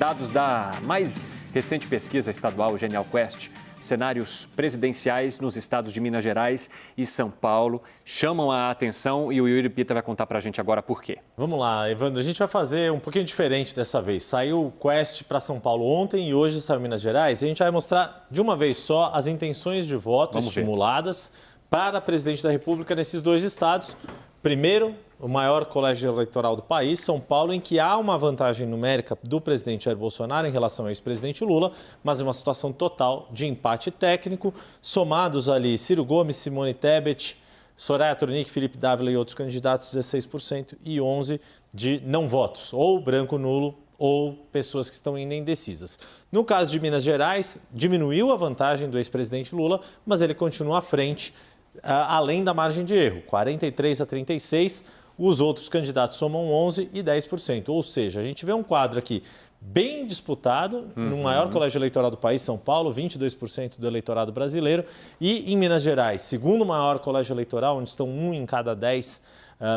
Dados da mais recente pesquisa estadual Genial Quest, cenários presidenciais nos estados de Minas Gerais e São Paulo chamam a atenção e o Yuri Pita vai contar para a gente agora por quê. Vamos lá, Evandro, a gente vai fazer um pouquinho diferente dessa vez. Saiu o Quest para São Paulo ontem e hoje saiu Minas Gerais. E a gente vai mostrar de uma vez só as intenções de voto estimuladas para presidente da República nesses dois estados. Primeiro, o maior colégio eleitoral do país, São Paulo, em que há uma vantagem numérica do presidente Jair Bolsonaro em relação ao ex-presidente Lula, mas uma situação total de empate técnico, somados ali Ciro Gomes, Simone Tebet, Soraya Tronic, Felipe Dávila e outros candidatos, 16% e 11% de não votos, ou branco nulo, ou pessoas que estão ainda indecisas. No caso de Minas Gerais, diminuiu a vantagem do ex-presidente Lula, mas ele continua à frente, além da margem de erro, 43% a 36%. Os outros candidatos somam 11% e 10%. Ou seja, a gente vê um quadro aqui bem disputado, no maior colégio eleitoral do país, São Paulo, 22% do eleitorado brasileiro. E em Minas Gerais, segundo maior colégio eleitoral, onde estão 1 em cada 10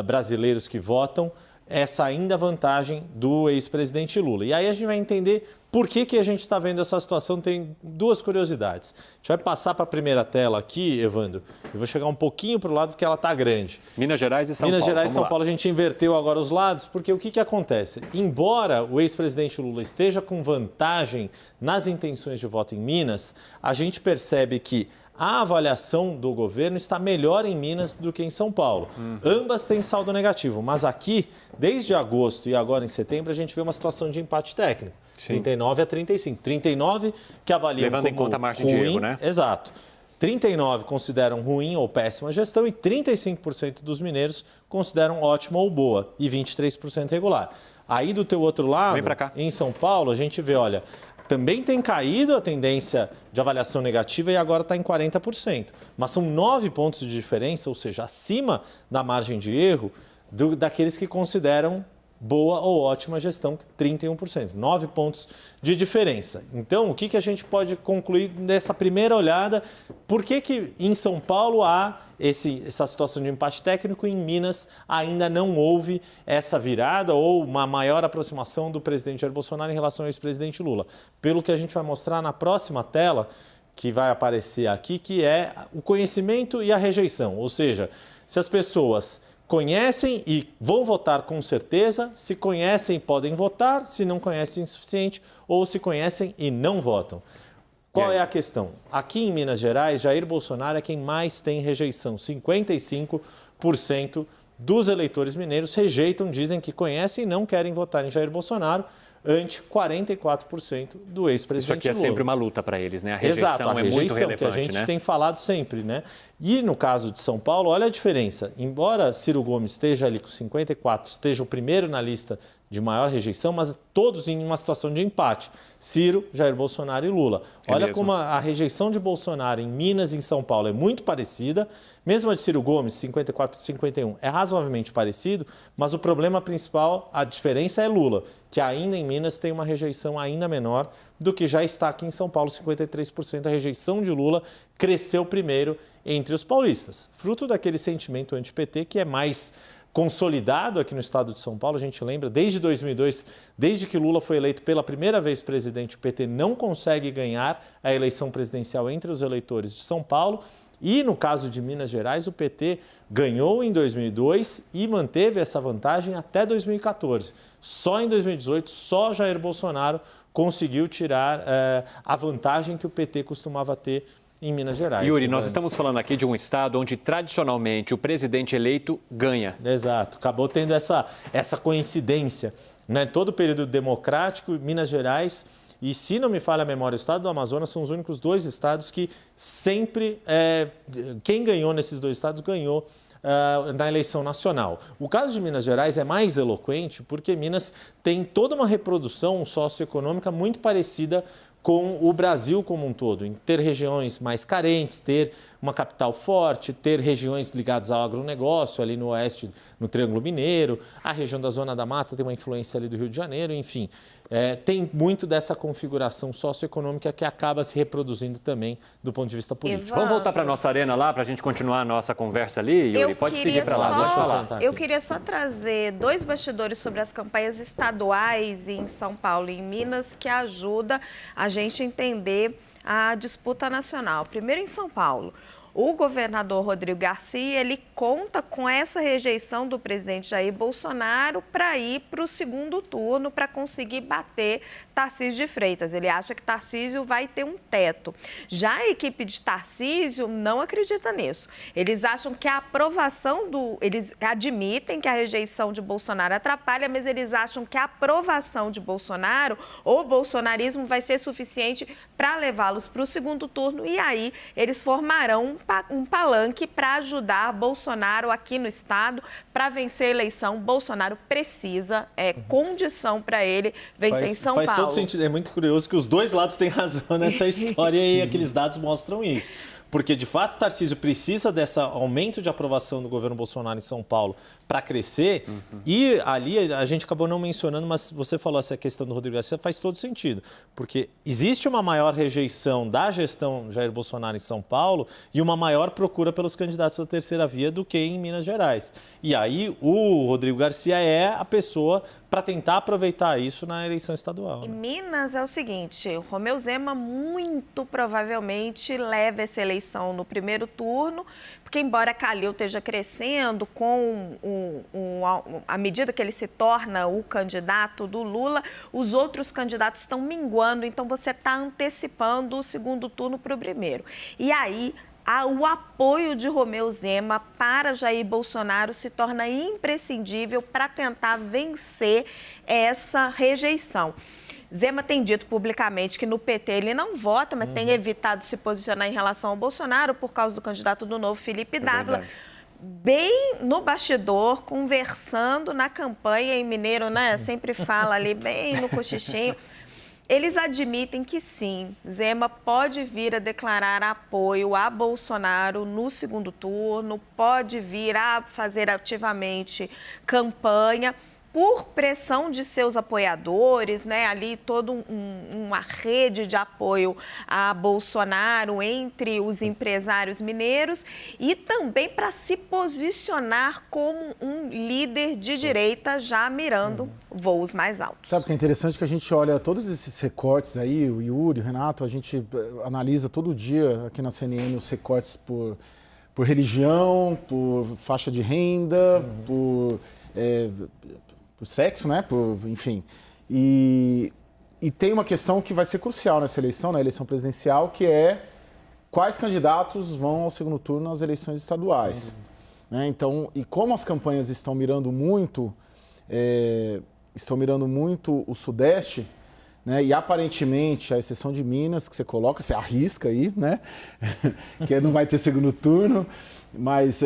brasileiros que votam, essa ainda vantagem do ex-presidente Lula. E aí a gente vai entender por que a gente está vendo essa situação. Tem duas curiosidades. A gente vai passar para a primeira tela aqui, Evandro. Eu vou chegar um pouquinho para o lado porque ela está grande. Minas Gerais e São Paulo. Minas Gerais e São Paulo, a gente inverteu agora os lados, porque o que acontece? Embora o ex-presidente Lula esteja com vantagem nas intenções de voto em Minas, a gente percebe que a avaliação do governo está melhor em Minas do que em São Paulo. Ambas têm saldo negativo, mas aqui, desde agosto e agora em setembro, a gente vê uma situação de empate técnico. Sim. 39 a 35. 39 que avaliam levando em conta a margem ruim, de erro, né? Exato. 39 consideram ruim ou péssima gestão e 35% dos mineiros consideram ótima ou boa e 23% regular. Aí do teu outro lado, em São Paulo, a gente vê, olha, também tem caído a tendência de avaliação negativa e agora está em 40%. Mas são 9 pontos de diferença, ou seja, acima da margem de erro daqueles que consideram boa ou ótima gestão, 31%. 9 pontos de diferença. Então, o que a gente pode concluir nessa primeira olhada? Por que em São Paulo há essa situação de empate técnico e em Minas ainda não houve essa virada ou uma maior aproximação do presidente Jair Bolsonaro em relação ao ex-presidente Lula? Pelo que a gente vai mostrar na próxima tela, que vai aparecer aqui, que é o conhecimento e a rejeição. Ou seja, se as pessoas conhecem e vão votar com certeza, se conhecem podem votar, se não conhecem o suficiente, ou se conhecem e não votam. Qual é a questão? Aqui em Minas Gerais, Jair Bolsonaro é quem mais tem rejeição. 55% dos eleitores mineiros rejeitam, dizem que conhecem e não querem votar em Jair Bolsonaro, ante 44% do ex-presidente Lula. Isso aqui é sempre uma luta para eles, né? A rejeição, Exato, a rejeição é muito relevante, que a gente tem falado sempre, né? E no caso de São Paulo, olha a diferença. Embora Ciro Gomes esteja ali com 54, esteja o primeiro na lista de maior rejeição, mas todos em uma situação de empate. Ciro, Jair Bolsonaro e Lula. Olha como a rejeição de Bolsonaro em Minas e em São Paulo é muito parecida. Mesmo a de Ciro Gomes, 54 e 51, é razoavelmente parecido, mas o problema principal, a diferença é Lula, que ainda em Minas tem uma rejeição ainda menor do que já está aqui em São Paulo, 53%. A rejeição de Lula cresceu primeiro entre os paulistas, fruto daquele sentimento anti-PT que é mais consolidado aqui no estado de São Paulo. A gente lembra, desde 2002, desde que Lula foi eleito pela primeira vez presidente, o PT não consegue ganhar a eleição presidencial entre os eleitores de São Paulo. E no caso de Minas Gerais, o PT ganhou em 2002 e manteve essa vantagem até 2014. Só em 2018, só Jair Bolsonaro conseguiu tirar a vantagem que o PT costumava ter em Minas Gerais. Yuri, nós estamos falando aqui de um estado onde tradicionalmente o presidente eleito ganha. Exato, acabou tendo essa coincidência, né? Todo o período democrático, Minas Gerais e, se não me falha a memória, o estado do Amazonas são os únicos dois estados que sempre, quem ganhou nesses dois estados ganhou na eleição nacional. O caso de Minas Gerais é mais eloquente porque Minas tem toda uma reprodução socioeconômica muito parecida com o Brasil como um todo, em ter regiões mais carentes, ter uma capital forte, ter regiões ligadas ao agronegócio, ali no oeste, no Triângulo Mineiro, a região da Zona da Mata tem uma influência ali do Rio de Janeiro, enfim. tem muito dessa configuração socioeconômica que acaba se reproduzindo também do ponto de vista político. Vamos voltar para a nossa arena lá, para a gente continuar a nossa conversa ali, Yuri? Pode seguir para lá, deixa eu falar. Eu queria só trazer 2 bastidores sobre as campanhas estaduais em São Paulo e em Minas, que ajuda a gente a entender a disputa nacional. Primeiro, em São Paulo. O governador Rodrigo Garcia, ele conta com essa rejeição do presidente Jair Bolsonaro para ir para o segundo turno, para conseguir bater Tarcísio de Freitas. Ele acha que Tarcísio vai ter um teto. Já a equipe de Tarcísio não acredita nisso. Eles acham que a aprovação eles admitem que a rejeição de Bolsonaro atrapalha, mas eles acham que a aprovação de Bolsonaro ou bolsonarismo vai ser suficiente para levá-los para o segundo turno e aí eles formarão um palanque para ajudar Bolsonaro aqui no estado para vencer a eleição. Bolsonaro precisa, condição para ele vencer em São Paulo. Faz todo sentido. É muito curioso que os dois lados têm razão nessa história e aqueles dados mostram isso. Porque, de fato, Tarcísio precisa desse aumento de aprovação do governo Bolsonaro em São Paulo para crescer. E ali, a gente acabou não mencionando, mas você falou essa questão do Rodrigo Garcia, faz todo sentido. Porque existe uma maior rejeição da gestão Jair Bolsonaro em São Paulo e uma maior procura pelos candidatos da terceira via do que em Minas Gerais. E aí, o Rodrigo Garcia é a pessoa para tentar aproveitar isso na eleição estadual. Né? Em Minas é o seguinte, o Romeu Zema muito provavelmente leva essa eleição no primeiro turno, porque embora Calil esteja crescendo à medida que ele se torna o candidato do Lula, os outros candidatos estão minguando, então você está antecipando o segundo turno para o primeiro. E aí, o apoio de Romeu Zema para Jair Bolsonaro se torna imprescindível para tentar vencer essa rejeição. Zema tem dito publicamente que no PT ele não vota, mas tem evitado se posicionar em relação ao Bolsonaro por causa do candidato do Novo, Felipe Dávila. Bem no bastidor, conversando na campanha em Mineiro, né? Sempre fala ali bem no cochichinho. Eles admitem que sim, Zema pode vir a declarar apoio a Bolsonaro no segundo turno, pode vir a fazer ativamente campanha por pressão de seus apoiadores, né? Ali toda uma rede de apoio a Bolsonaro entre os empresários mineiros e também para se posicionar como um líder de direita, já mirando voos mais altos. Sabe o que é interessante? Que a gente olha todos esses recortes aí, o Yuri, o Renato, a gente analisa todo dia aqui na CNN os recortes por religião, por faixa de renda, por sexo, né? Enfim. E tem uma questão que vai ser crucial nessa eleição, na eleição presidencial, que é quais candidatos vão ao segundo turno nas eleições estaduais. Né? Então, e como as campanhas estão mirando muito o Sudeste, né? E aparentemente, a exceção de Minas, que você coloca, você arrisca aí, né? Que não vai ter segundo turno, mas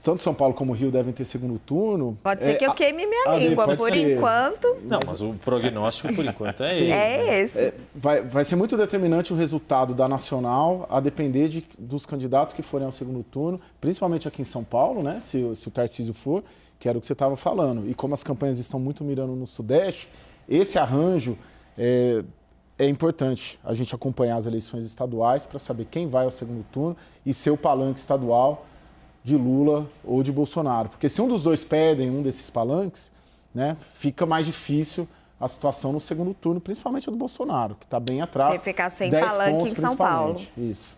tanto São Paulo como Rio devem ter segundo turno. Pode ser que eu queime minha língua, por enquanto. Não, mas o prognóstico, por enquanto, é esse. É esse. Vai ser muito determinante o resultado da Nacional, a depender dos candidatos que forem ao segundo turno, principalmente aqui em São Paulo, né? Se o Tarcísio for, que era o que você estava falando. E como as campanhas estão muito mirando no Sudeste, esse arranjo é importante a gente acompanhar as eleições estaduais para saber quem vai ao segundo turno e ser o palanque estadual de Lula ou de Bolsonaro. Porque se um dos dois perdem um desses palanques, né, fica mais difícil a situação no segundo turno, principalmente a do Bolsonaro, que está bem atrás. Você ficar sem palanque em São Paulo. Isso.